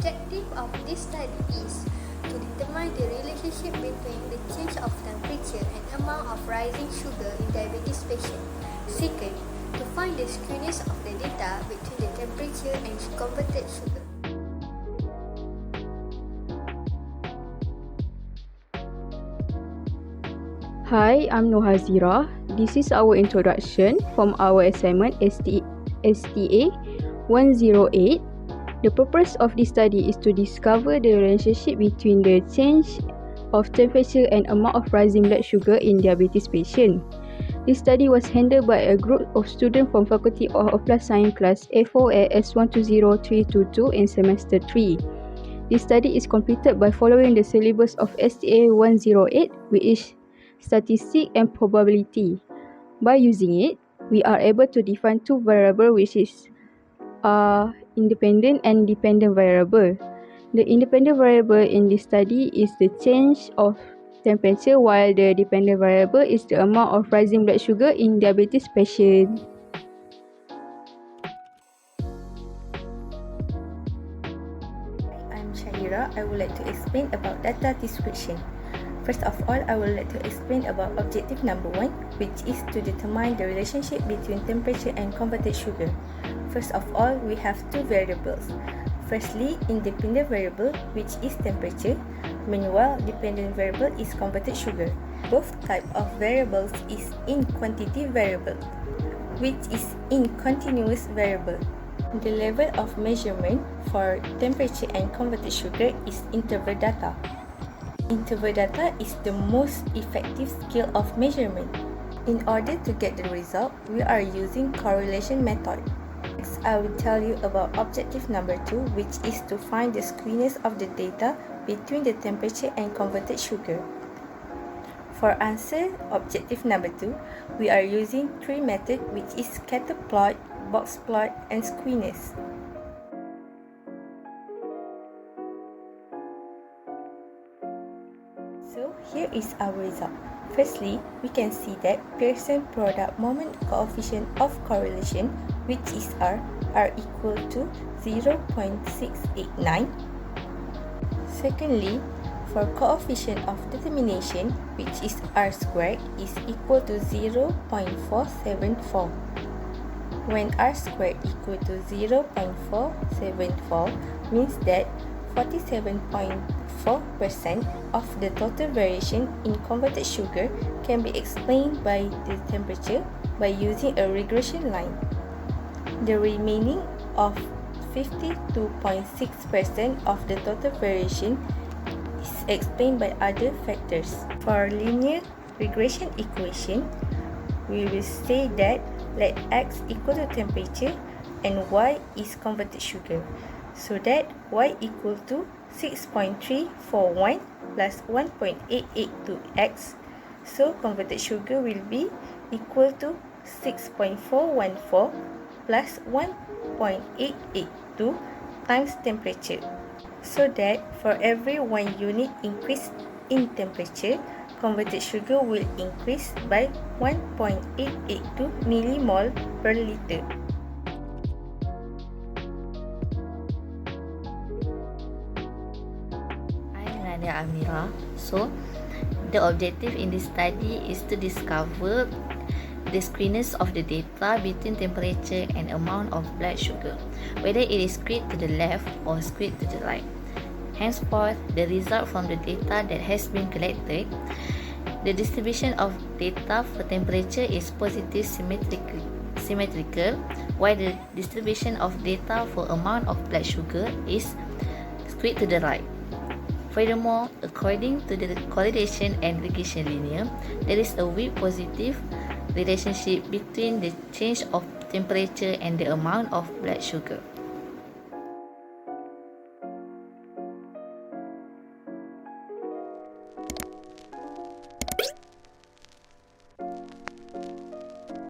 objective of this study is to determine the relationship between the change of temperature and amount of rising sugar in diabetes patients. Second, to find the skewness of the data between the temperature and converted sugar. Hi, I'm HAZIRAH. This is our introduction from our assignment STA108. The purpose of this study is to discover the relationship between the change of temperature and amount of rising blood sugar in diabetes patients. This study was handled by a group of students from Faculty of Applied Science class A4 at S120322 in semester 3. This study is completed by following the syllabus of STA108, which is statistics and probability. By using it, we are able to define two variables, which is independent and dependent variable. The independent variable in this study is the change of temperature, while the dependent variable is the amount of rising blood sugar in diabetes patient. I'm SHAHIRA. I would like to explain about data description. First of all, I would like to explain about objective number 1, which is to determine the relationship between temperature and converted sugar. First of all, we have two variables. Firstly, independent variable, which is temperature. Meanwhile, dependent variable is converted sugar. Both type of variables is in quantity variable, which is in continuous variable. The level of measurement for temperature and converted sugar is interval data. Interval data is the most effective scale of measurement. In order to get the result, we are using correlation method. Next, I will tell you about objective number 2, which is to find the skewness of the data between the temperature and converted sugar. For answer objective number 2, we are using three methods, which is scatter plot, box plot, and skewness. So here is our result. Firstly, we can see that Pearson product moment coefficient of correlation, which is R, are equal to 0.689. Secondly, for coefficient of determination, which is R squared, is equal to 0.474. When R squared equal to 0.474 means that 47.4% of the total variation in converted sugar can be explained by the temperature by using a regression line. The remaining of 52.6% of the total variation is explained by other factors. For linear regression equation, we will say that let x equal to temperature and y is converted sugar, so that y equal to 6.341 plus 1.882x. So converted sugar will be equal to 6.414 plus 1.882 times temperature. So that for every 1 unit increase in temperature, converted sugar will increase by 1.882 millimole per liter. AMIRAH. So, the objective in this study is to discover the skewness of the data between temperature and amount of blood sugar, whether it is skewed to the left or skewed to the right. Henceforth, the result from the data that has been collected, the distribution of data for temperature is positive symmetrical, while the distribution of data for amount of blood sugar is skewed to the right. Furthermore, according to the correlation and regression linear, there is a weak positive relationship between the change of temperature and the amount of blood sugar.